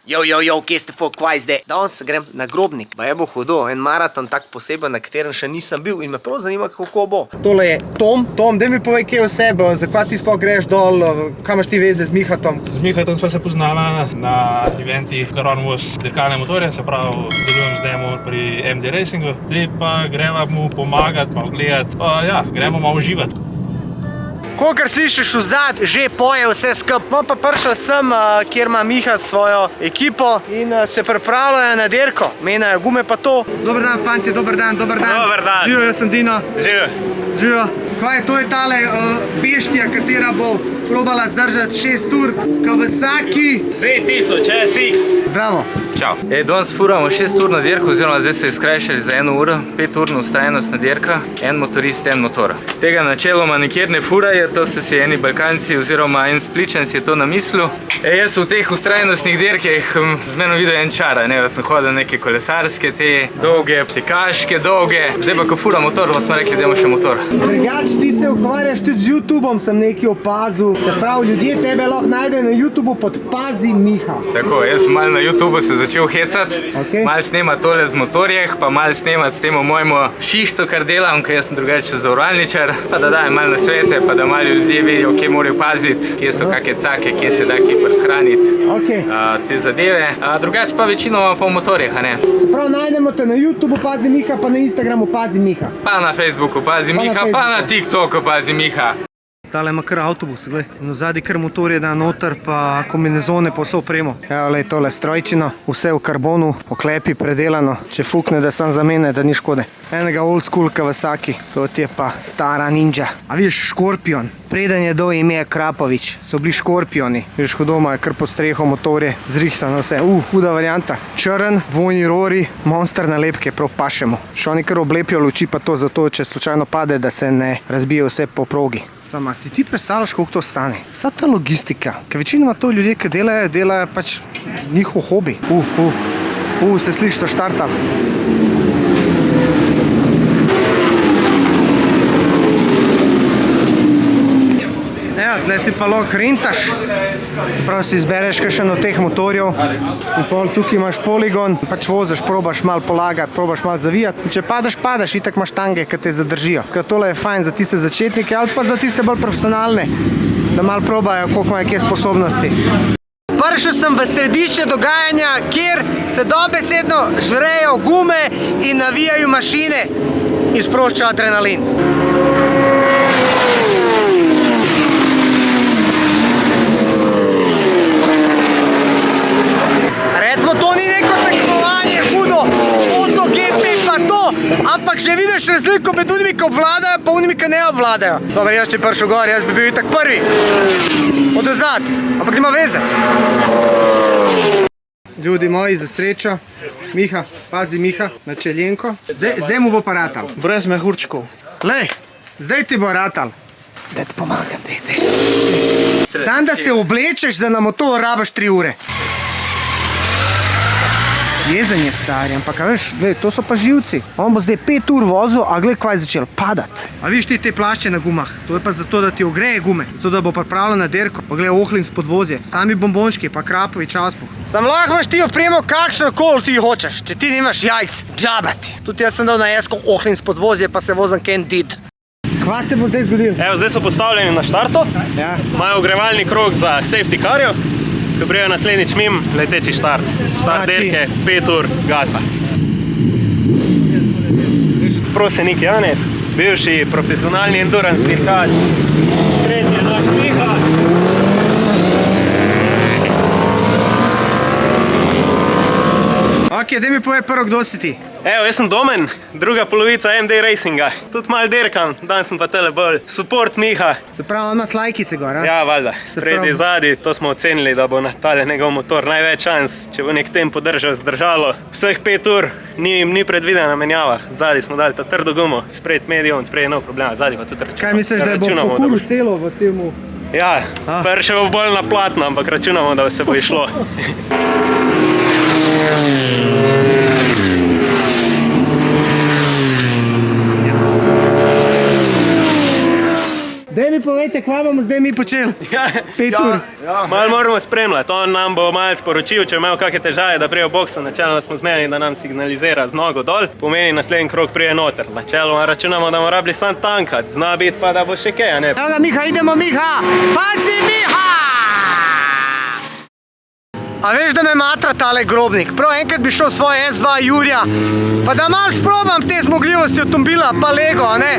Kje ste fuk, kvaj zdaj? Danes grem na Grobnik, pa je bo hudo, en maraton tak poseben, na katerem še nisem bil in me prav zanima, kako bo. Tole je Tom. Tom, daj mi povej, kje je vse, zakaj ti sploh greš dol, kaj imaš ti veze z Mihatom? Z Mihatom sva se poznala na eventih Caronvoz dirkalne motorje, se pravi, delujem z njemu pri MD Racingu. Zdaj pa greva mu pomagati, malo gledati, pa ja, gremo malo uživati. Kakor slišiš vzad, že poje vse skup. Pa prišel sem, kjer ima Miha svojo ekipo in se pripravljajo na dirko. Menjajo gume pa to. Dober dan, fanti, dober dan. Dober dan. Živijo, jaz sem Dino. Živijo. Kaj, to je tale beštija, katera bo probala zdržati 6 ur. Kawasaki Z1000 SX. Zdravo. Čau. Danes furamo 6 ur na dirko, oziroma zdaj so izkrajšali za 1 uro, 5-urno vztrajnostna dirka, en motorist, en motor. Tega načeloma nikjer ne furajo, to so si eni Balkanci oziroma en Spličan si je to namislil. Jaz v teh vztrajnostnih dirkah z meno videl en čara, da sem hodil neke kolesarske, te dolge, tekaške, dolge. Zdaj pa, ko fura motor, pa smo rekli, da imamo še motor. Drugač, ti se ukvarjaš tudi z YouTubeom, sem nekaj opazil. Se pravi, ljudje tebe lahko najdejo na YouTubeu pod Pazi Miha. Tako, jaz sem malo na YouTubeu se začel hecati, malo snemati tole z motorjeh, pa malo snemati s tem mojemu šihtu, kar delam, ker jaz sem drugače zavarovalničar, pa da dajem malo nasvete, pa da malo ljudje vidijo, kje morajo paziti, kje so kakšne cake, kje se da kje prehraniti, te zadeve. Drugače pa večino pa v motorjih, a ne. Se pravi, najdemo te na YouTubeu Pazi Miha, pa na Instagramu Pazi Miha. Pa na Facebooku Pazi Miha, pa na TikToku Pazi Miha. Tale ima kar avtobus, gled. In vzadi kar motorje da noter, pa kombinezone, pa vso opremo. Evo, lej, tole strojčino, vse v karbonu, oklepi predelano. Če fukne, da sem zamene, da ni škode. Enega old school Kawasaki, to ti je pa stara Ninja. A vidiš, Škorpion. Preden je do ime Krapovič, so bili Škorpioni. Vidiš, doma je kar pod streho motorje, zrihtano vse. Huda varianta. Črn, dvojni rori, monster nalepke, prav pašemo. Še oni kar oblepijo luči, pa to zato, če slučajno pade, da se ne razbije vse po progi. Sama, si ti predstavljaš, koliko to stane? Vsa ta logistika, ker večinoma to ljudje, ki delajo pač njihov hobi. Se sliši, so štartali. Evo, tle si pa lahko rentaš. Se pravi, si izbereš kakšen od teh motorjev in pol tukaj imaš poligon, pač voziš, probaš malo polagati, probaš malo zavijati. In če padeš, itak imaš tange, ki te zadržijo. Ker tole je fajn za tiste začetnike ali pa za tiste bolj profesionalne, da malo probajo, koliko imajo kje sposobnosti. Prišel sem v središče dogajanja, kjer se dobesedno žrejo gume in navijajo mašine in sprošča adrenalin. Recimo, to ni neko tekmovanje, hudo, MotoGP pa to, ampak že vidiš razliko med unimi, ki obvladajo, pa unimi, ki ne obvladajo. Dobar, jaz če prišel gor, jaz bi bil itak prvi. Od ozad, ampak nima veze. Ljudi moji, za srečo, Miha, Pazi Miha, na čeljenko. Zdaj mu bo pa ratal. Brez mehurčkov. Lej, zdaj ti bo ratal. Da ti pomagam, dej. Sam da se oblečeš, da na motor rabaš 3 ure. Jezen je stari, ampak veš, gled, to so pa živci. On bo zdaj 5 ur vozil, a gled, kaj je začel padati. A viš ti te plašče na gumah? To je pa zato, da ti ogreje gume, zato da bo pripravljeno na dirko. Pa gled, Ohlin s podvozje, sami bombončki, pa Krapovič auspuh. Sam lahko imaš ti opremo, kakšno kol ti hočeš, če ti nimaš jajc, džabati. Tudi jaz sem dal na esko Ohlin s podvozje, pa se vozim Ken Did. Kva se bo zdaj zgodil? Evo, zdaj so postavljeni na štartu, imajo ogrevalni krog za safety carjo. Ko prijo naslednjič mim, leteči štart. Štart dirke, 5 ur gasa. Prosenik Janez, bivši profesionalni endurance dirkač. Tretji je naš Miha. Ok, daj mi povej prvo, kdo si ti? Evo, jaz sem Domen, druga polovica MD Racinga. Tudi malo dirkam, danes sem pa tele bolj support Miha. Se pravi, on ima slajkice gor, a? Ja, valjda, spredi, zadi, to smo ocenili, da bo na tale njegov motor največ šans, če bo nek tempo zdržalo. Vseh 5 ur ni predvidena menjava, zadi smo dali ta trdo gumo, spred medium, spred nov problem, zadi pa tudi računamo. Kaj misliš, da bo pokuril celo v celmu? Ja, prvi še bo bolj na platno, ampak računamo, da se bo išlo. Daj mi povej povejte, kva bomo zdaj mi počeli. 5 ur. Malo moramo spremljati, on nam bo malo sporočil, če imel kakšne težave, da prije v boksu. Načeloma smo zmenili, da nam signalizira z nogo dol, pomeni naslednji krog prije noter. Načeloma računamo, da bomo rabili sam tankat, zna biti pa, da bo še kaj, a ne? Evo ga, Miha, idemo, Miha! Pazi, Miha! A veš, da me matra tale grobnik? Prav enkrat bi šel svoj S2 Jurija, pa da malo sprobam te zmogljivosti avtomobila, pa Lego, a ne?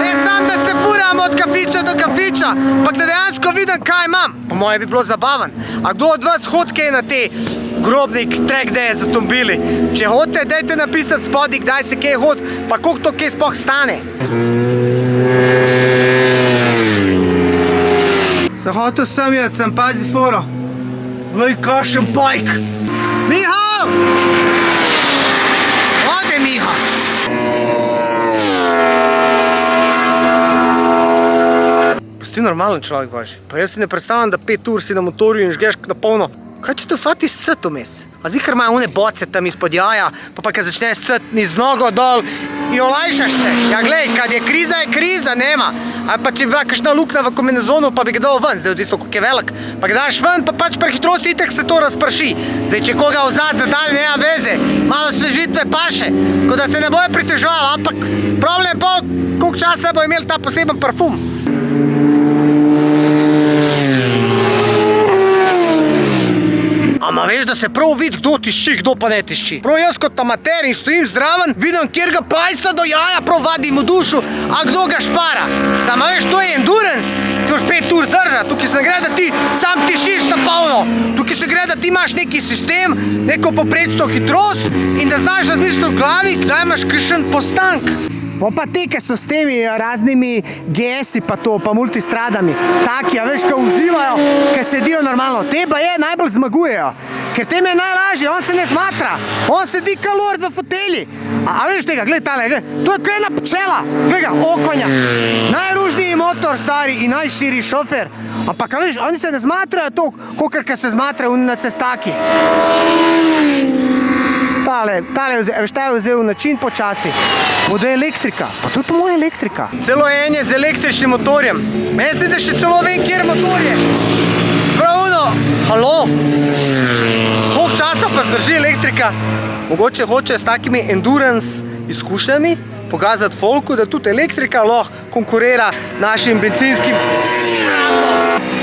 Ne sam, da se furam od kafiča do kafiča, pa da dejansko vidim, kaj imam. Po moje bi bilo zabavan. A kdo od vas hod kaj na te grobnik track days z avtomobili? Če hodite, dajte napisati spodaj, kdaj se kaj hod, pa koliko to kaj sploh stane. Se hotel sem jaz, sem pazi foro. Glej, kakšen bajk! Miha! Ode, Miha! Pusti normalen človek, Boži. Pa jaz si ne predstavljam, da 5 ur si na motorju in žgeš na polno. Kaj če to fati s cvetom mes? A zikar imajo one boce tam izpod jaja, pa kad začneš cvetni z nogo dol in olajšaš se. Ja, glej, kad je kriza, nema. Ali pa če bi bila kakšna lukna v kombinezonu, pa bi ga dal ven, zdaj odvisno, koliko je velik. Pa ga daš ven, pa pač prehitrosti itak se to razprši. Zdaj, če koga vzad zadali, nema veze, malo svežitve paše, ko da se ne bojo pritežovali, ampak problem je pol, koliko časa bo imel ta poseben parfum. Ama veš, da se prav vidi, kdo tišči, kdo pa ne tišči. Prav jaz kot amater in stojim zdraven, vidim, kjer ga pajsa do jaja prav vadim v dušu, a kdo ga špara. Sama veš, to je endurance, ti moš 5 ur zdržati, tukaj se ne gre, da ti sam tišiš na polno. Tukaj se gre, da ti imaš neki sistem, neko poprečno hitrost in da znaš razmisliti v glavi, kdaj imaš kakšen postank. Pa te, ki so s temi raznimi GS-i pa to, pa multistradami, taki, a veš, ki uživajo, ki sedijo normalno, te pa je najbolj zmagujejo, ker tem je najlažje, on se ne smatra, on sedi kalor v fotelji. A veš tega, gled tale, to je kaj ena pčela, gled ga, okonja, najružniji motor stari in najširi šofer, ampak a veš, oni se ne smatrajo to, kakor se smatrajo na cestaki. Tale, veš, ta je vzel način počasi. Voda je elektrika, pa to je po moje elektrika. Celo en je z električnim motorjem. Meni se da še celo vem, kjer motor je. Pravno, halo, koliko časa pa zdrži elektrika? Mogoče hoče s takimi endurance izkušnjami pokazati folku, da tudi elektrika lahko konkurira našim benzinskim.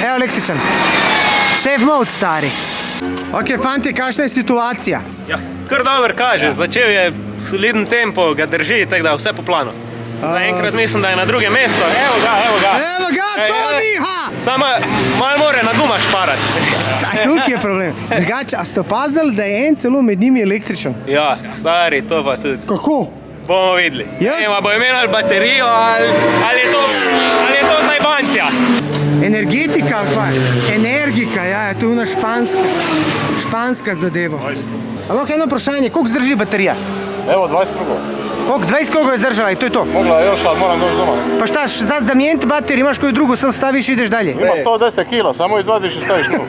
Evo električen. Safe mode, stari. Ok, fanti, kakšna je situacija? Ja, kar dobro kažeš, začel je soliden tempo, ga drži, tako da vse po planu. Zaenkrat mislim, da je na drugem mestu. Evo ga. Evo ga, to Miha! Samo malo more na gumah šparati. Tukaj je problem. Drugače, a ste opazili, da je en celo med njimi električen? Ja, stari, to pa tudi. Kako? Bomo videli. Jaz? Ema bo imel baterijo ali je to zajbancija. Energetika ali kaj? Energika, ja, to je ona španska zadeva. Lahko eno vprašanje, koliko zdrži baterija? Evo 20 krugov. Koliko? 20 krugov je zdržala in to je to? Mogla je još, ali moram doći doma. Pa šta, sad zamijeniti bateriju, imaš koju drugu, sam staviš i ideš dalje? Ima 110 kila, samo izvadiš i staviš novu.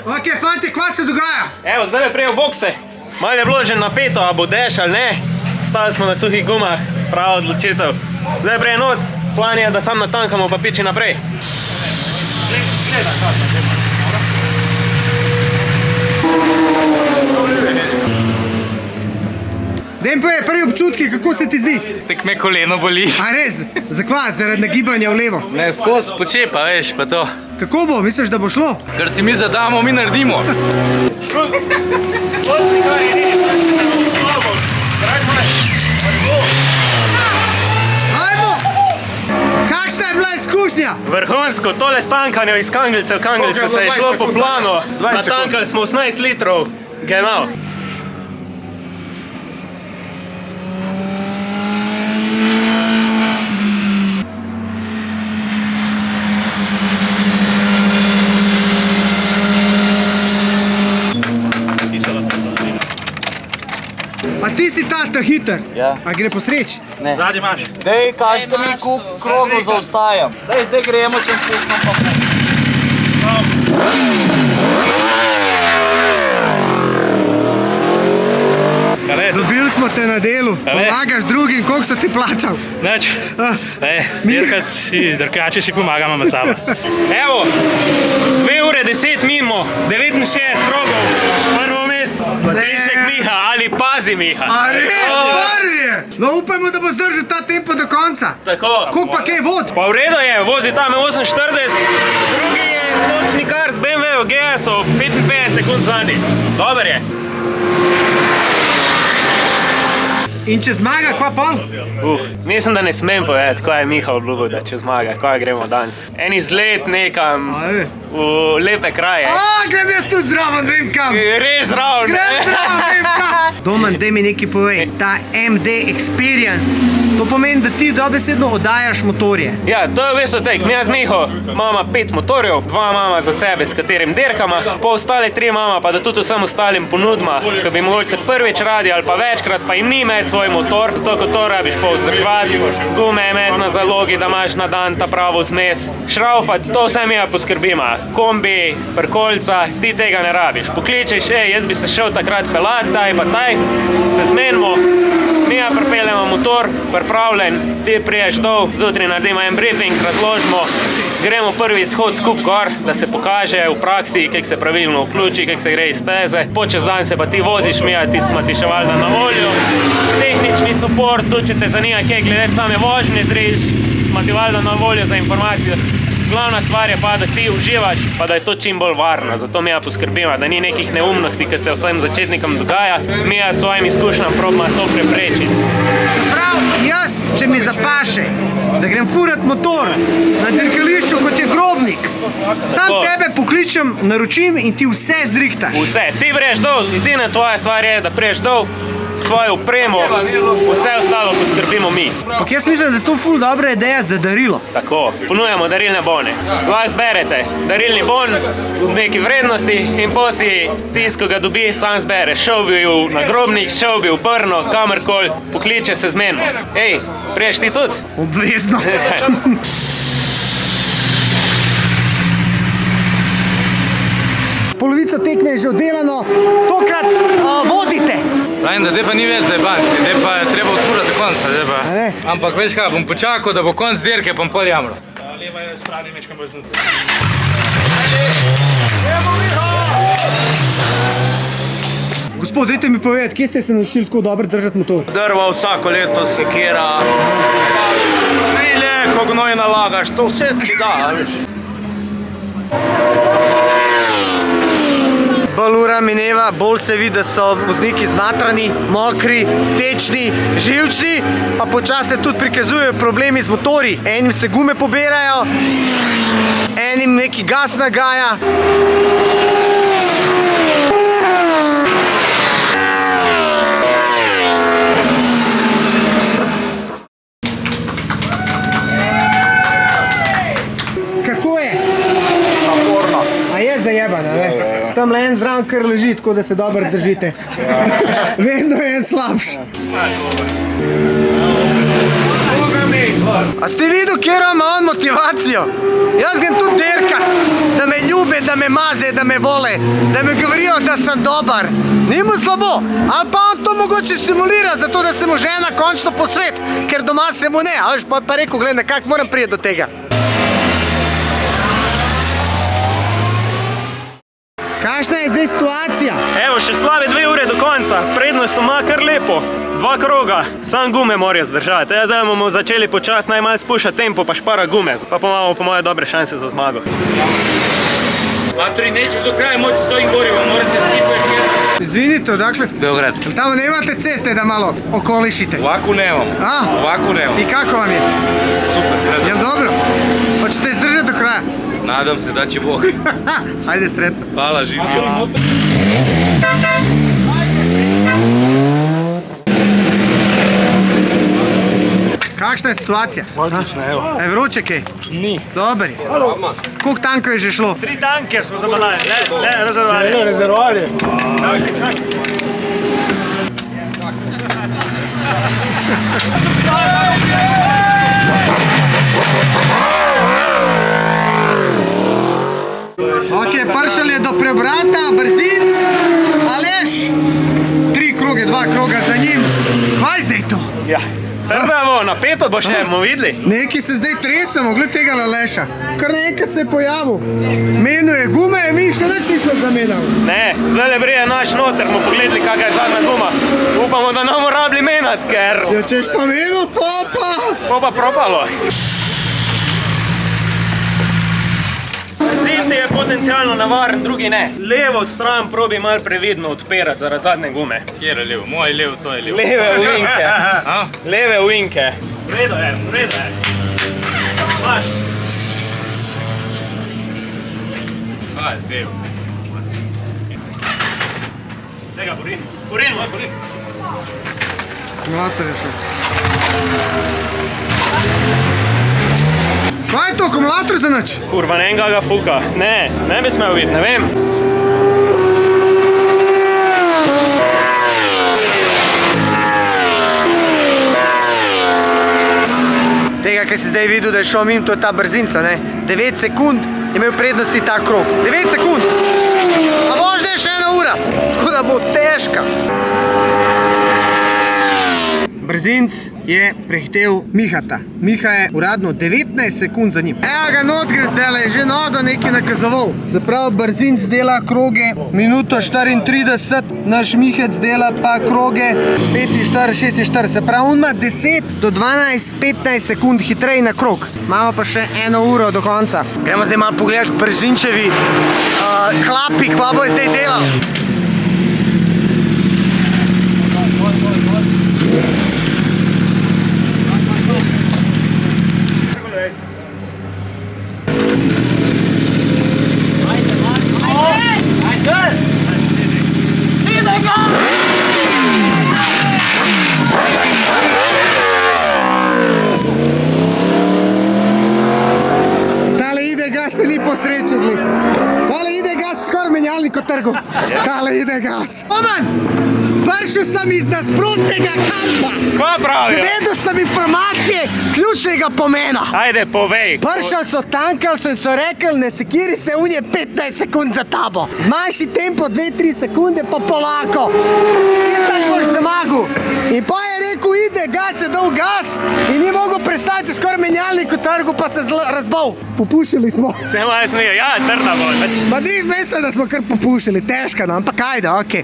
Ok, fanti, kva se dogaja? Evo, zdaj je prej v bokse. Malo je bilo že napeto, a bo deš ali ne. Stali smo na suhih gumah, prava odločitev. Zdaj prej not, plan je, da sam natankamo pa piči naprej. Daj mi povej, prvi občutki, kako se ti zdi? Tak me koleno boli. A res? Zakva? Zaradi nagibanja v levo? Ne, skozi počepa, veš, pa to. Kako bo? Misliš, da bo šlo? Kar si mi zadamo, mi naredimo. Ajmo! Kakšna je bila izkušnja? Vrhunsko, tole stankanje iz Kanglice v Kanglice se je šlo po planu. Natankali smo 18 litrov, genau. A ti si ta hiter? Ja. A gre po sreči? Zadnji imaš. Dej, kažete mi, koliko krogov zaostajam. Dej, zdaj gremo, če puknem pa puknem. Dobili smo vidimo te na delu, pomagaš drugim, koliko so ti plačali? Nič. Dirkači si pomagamo med sabo. Evo, 2 ure 10 mimo, 69 krogov, prvo mesto. Zlatišek Miha ali Pazi Miha. A res, prvi je! No upajmo, da bo zdržal ta tempo do konca. Tako. Koliko pa kaj vod? Pa v redu je, vozi tam 48, drugi je točnikar z BMW-o GS-o, 55 sekund zadnji. Dober je. In če zmaga, kva pol? Mislim, da ne smem povedati, ko je Miha obljubil, da če zmaga, ko gremo danes. En izlet nekam v lepe kraje. Grem jaz tudi zraven, vem kam. Greš zraven. Grem zraven, vem kam. Domen, daj mi nekaj povej. Ta MD Experience, to pomeni, da ti dobesedno oddajaš motorje. Ja, to je v bistvu tek. Mi z Miho imamo 5 motorjev, 2 imamo za sebe, s katerim dirkama, pa ostale 3 imamo, pa da tudi vsem ostalim ponudima, ki bi mogoče prvič radi ali pa večkrat, pa jim ni imeti svoj motor, zato ko to rabiš pa vzdrževati, gume imeti na zalogi, da imaš na dan ta pravo zmes, šraufati, to vse mi poskrbimo. Kombi, prkolca, ti tega ne rabiš. Pokličeš, jaz bi se šel takrat pelati, taj pa taj, se zmenimo, mi pripeljemo motor, pripravljen, ti priješ dol, zjutraj naredimo en briefing, razložimo, gremo prvi izhod skup gor, da se pokaže v praksi, kako se pravilno vključi, kako se gre iz steze. Počez dan se pa ti voziš, ti smo ti še valjda na voljo. Tehnični support, tudi če te zanima, kaj glede same vožnje zreš, smo ti valjda na voljo za informacijo. Glavna stvar je pa, da ti uživaš, pa da je to čim bolj varno. Zato mi poskrbimo, da ni nekih neumnosti, ki se vsem začetnikom dogaja. Mi s svojim izkušnjam probamo to preprečiti. Se pravi, jaz, če mi zapaše, da grem furat motor na dirkališču kot je Grobnik, sam tebe pokličem, naročim in ti vse zrihtaš. Vse, ti greš dol, edina tvoja stvar je, da priješ dol, svojo opremo, vse ostalo poskrbimo mi. Ampak jaz mislim, da je to ful dobra ideja za darilo. Tako, ponujamo darilne bone. Lahko zberete darilni bon v neki vrednosti in posi tisto, ko ga dobi, sam zbere. Šel bi na Grobnik, šel bi v Brno, kamorkoli, pokliče se zmenimo. Ej, priješ ti tudi? Obvezno. Polovica tekme je že oddelano, tokrat vodite. Lajn, da pa ni več zajebanci, da pa je treba odpurati do konca. Ampak veš kaj, bom počakal, da bo konc dirke, pa pol jamro. Leva je strani mečkam bolj znutra. Gospod, dajte mi povedati, kje ste se naučili tako dobro držati motor? Drva vsako leto sekira, pile, ko gnoj nalagaš, to vse ti da, veš. Bolj ura mineva, bolj se vidi, da so vozniki zmatrani, mokri, tečni, živčni, pa počasi se tudi prikazujejo problemi z motorji. Enim se gume pobirajo, enim neki gas nagaja. Kako je? Naporno. A je zajebana, ne? Tam le en zraven kar leži, tako da se dobro držite. Vedno je en slabš. A ste videl, kjer ima on motivacijo? Jaz grem tudi dirkat, da me ljube, da me maze, da me vole, da me govorijo, da sem dobar. Ni mu slabo, ali pa on to mogoče simulira, zato da se mu žena končno posvet, ker doma se mu ne. A veš, pa rekel, gledaj, nekako moram priti do tega. Kakšna je zdaj situacija? Evo, še slabe 2 ure do konca, prednost ima kar lepo. 2 kroga, sam gume morajo zdržati. Zdaj bomo začeli počas najmanj spuščati tempo, pa špara gume. Pa imamo po moje dobre šanse za zmago. Matori, nećeš do kraja moći s ovim gorivom, morat će se sipuješ jedan. Izvinite, odakle ste? Beograd. Tamo nemate ceste da malo okolišite? Ovako nemam. Ovako nemam. I kako vam je? Super. Jel dobro? Hoćete izdržati do kraja? Nadam se da će Bog. Ajde, sretno. Hvala, živio. Kakšna je situacija? Odlično, evo. Je vroče kaj? Ni. Dobar je. Koliko tankov je že šlo? 3 tanke smo zabalali, le rezervoarje. Rezervoarje. Ok, prišel je do preobrata, Brzinc, Aleš. 3 kroge kroge, 2 kroga za njim. Kaj zdaj to? Ja. Trda bo, napeto bo še, bomo videli. Neki se zdaj tresemo, gled tega Aleša. Kar naenkrat se je pojavil. Menuje gume, mi še nič nismo zamenjali. Ne, zdaj le brije naš noter, bomo pogledali, kakaj je zadnja guma. Upamo, da ne bomo rabili menjati, ker Ja, češ pa menil, pa. bo pa propalo. Ziti je potencialno navaren, drugi ne. Levo stran probi malo previdno odpirati zaradi zadnje gume. Kjer je levo? Moj levo, to je levo. Leve uvinke. Leve uvinke. V redu je, v redu je. Maš. Aj, levo. Tega borin. Borin, moj borin. Akumulator je šel. Kaj je to, akumulator za nič? Kurva, ne enega ga fuka. Ne, ne bi smel biti, ne vem. Tega, ki si zdaj videl, da je šel mimo, to je ta brzinca, ne? 9 sekund je imel prednosti ta krog. 9 sekund! A možda je še 1 ura, tako da bo težka. Brzinc je prehitel Mihata. Miha je uradno 19 sekund za njim. Evo ga not gre zdaj, je že nogo nekaj nakazoval. Se pravi, Brzinc dela kroge minuto 34, naš Mihec dela pa kroge 45, 46. Se pravi, on ima 10 do 12, 15 sekund hitreje na krog. Imamo pa še 1 uro do konca. Gremo zdaj malo pogledati Brzinčevi klapi, kva bo zdaj delal. Se ni posrečil, glih. Tale ide gas skor menjalnik od trgu. Tale ide gas. Oman, prišel sem iz nasprotnega kampa. Kva pravijo? Zavedel sem informacije ključnega pomena. Ajde, povej. Prišel so tankalci in so rekli, ne sekiri se unje 15 sekund za tabo. Zmanjši tempo 2-3 sekunde pa polako. In tako boš zmagal. In pa je rekel, ide gas, je dal gas in ni mogel predstaviti skoraj menjalnik v trgu, pa se razbal. Popušili smo. Se malo smejo, ja, trda bo. Ma ni mislim, da smo kar popušili, težka, no, ampak ajde, okej.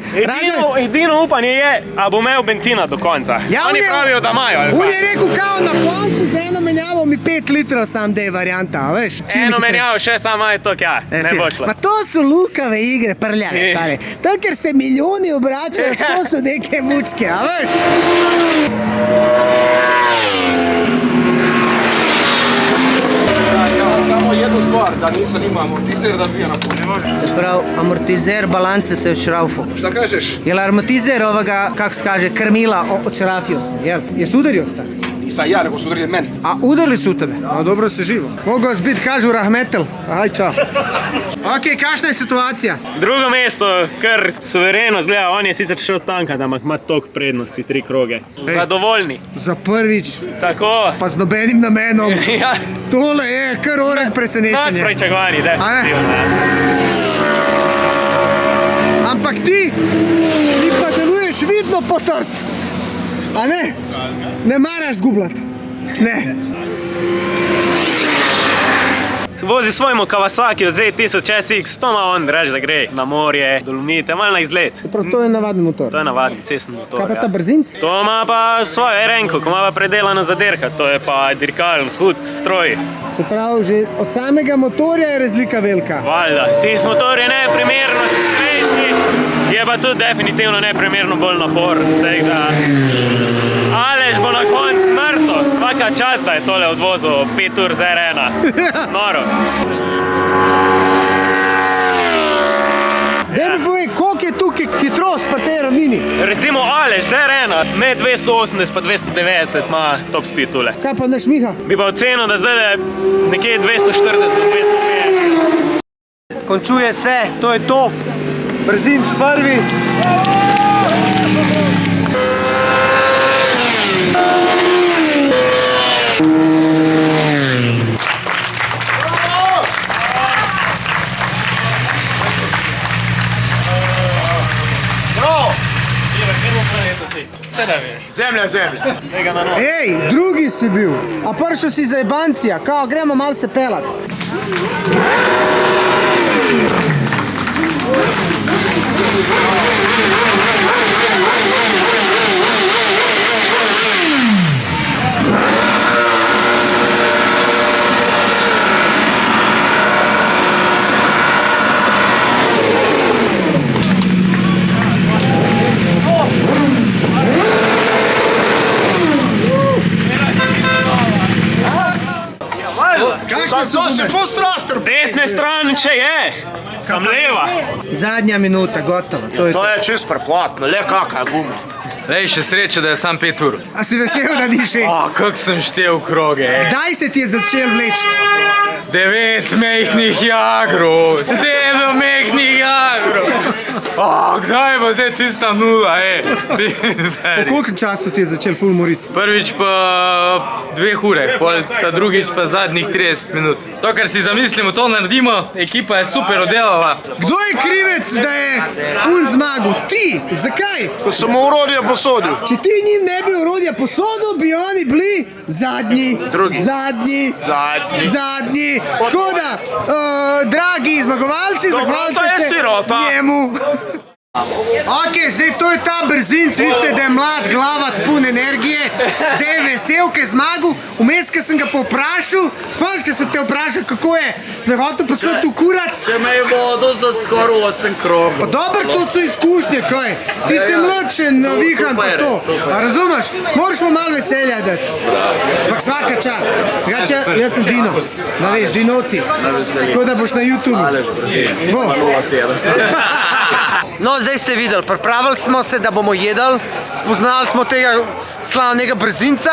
Edino upanje je, a bo imel benzina do konca. Ja, Oni pravijo, da imajo, ali On pa? je rekel, kao na koncu za eno menjavo mi 5 litrov sam dej varianta, veš? čim Eno hitreje. menjavo še samo je to, ja, ne bo šlo. Pa to so lukave igre, prljave, stare. To, ker se milijoni obračajo, skozi so neke mučke, a veš? Samo jednu stvar, da nisam imao amortizer da bi bio na putu. Se pravi, amortizer balance se je odšraufal. Šta kažeš? Jel amortizer ovoga, kako se kaže, krmila odšrafio se, jel? Je sudario šta? Nisam ja, nego su udarili meni. A udarili su tebe? A dobro se živo. Mogu vas biti, kažu rahmetel. Aj, čao. Ok, kakšna je situacija? Drugo mesto, kar suvereno zgleda, on je sicer šel tankat, ampak ima toliko prednosti, 3 kroge. Zadovoljni. Za prvič, Tako. pa z nobenim namenom. Ja, Tole je kar oreg tak presenečenje. pričakovani, A ne? definitivno. Ampak ti pa deluješ vidno potrt. A ne? Ne maraš zgubljati. Ne. Vozi svojemu Kawasaki Z1000 SX, to ima on, reči, da gre na morje, Dolomite, malo na izlet. Prav, to je navaden motor. To je navadni cestni motor. Kaj pa ja. ta brzinc? To ima pa svojo renko, ko ima pa predelano zadirka, to je pa dirkalen, hud stroj. Se pravi, že od samega motorja je razlika velika. Valjda, tisti motor je neprimerno hitrejši, je pa tudi definitivno neprimerno bolj naporen. Tako da Aleš bo na koncu mrtev, svaka čast, da je tole odvozil 5 ur za R1. Noro. Daj mi povej, koliko je tukaj hitrost pri tej ravnini? Recimo Aleš z R1 med 280 pa 290 ima top speed tule. Kaj pa naš Miha? Bi pa ocenil, da zdaj je nekje 240 do 250. Končuje se, to je to. Brzinc prvi. da veš. Zemlja, zemlja. Tega na novo. Ej, drugi si bil. A prišel si za jebancija, kao gremo malo se pelat. Kakšne so To si ful strastar. Desne stran še je, sam leva. Zadnja minuta, gotovo. To je To je čist preplatno, le kaka guma. Lej, še sreča, da je sam 5 ur. A si vesel, da ni 6? Kak sem štev kroge. Kdaj se ti je začel vleči? 9 mehnih jagrov, 7 mehnih jagrov. Kdaj bo zdaj tista nula, Po koliko času ti je začel ful moriti? Prvič pa 2 ure, pol ta drugič pa zadnjih 30 minut. To, kar si zamislimo, to naredimo, ekipa je super oddelala. Kdo je krivec, da je un zmagal? Ti! Zakaj? Ko sem mu urodje posodil. Če ti njim ne bi orodja posodil, bi oni bili zadnji, Drugi. zadnji. Tako da, dragi zmagovalci, to je zahvalite se sirota. njemu. Ok, zdaj to je ta brzin, vidite, da je mlad, glava pun energije, zdaj je vesel, ker je zmagal, vmes, ker sem ga poprašal, spomniš, ker sem te vprašal, kako je, sem hotel poslati v kurac. Če me je vodo za skoraj 8 krogov. Pa dobro, to so izkušnje, kaj? Ti si mlad še navihan pa to. A razumeš? Moraš mu malo veselja dati. Pak svaka čast. Drugače, jaz sem Dino. Da veš, Dinoti. Tako da boš na YouTube. Bo. No, zdaj ste videli, pripravili smo se, da bomo jedli, spoznali smo tega slavnega brzinca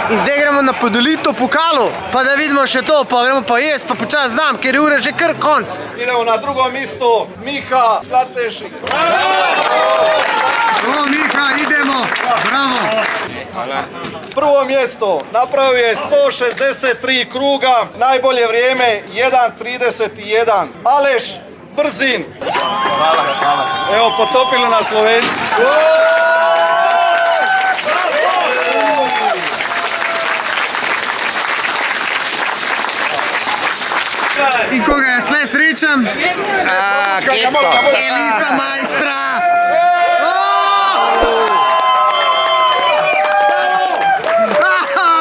in zdaj gremo na podelitev pokalu, pa da vidimo še to, pa gremo pa jesti, pa počas znam, ker je ura že kar konc. Idemo na drugo mesto, Miha Slatešnik. O, Miha, idemo, bravo. Prvo mesto, napravil je 163 kruga, najbolje vrijeme 1:31. Aleš Brzin. Evo, potopilo na Slovenci. In koga jaz le srečam? Elisa Majstra.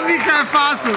Miha je fasul.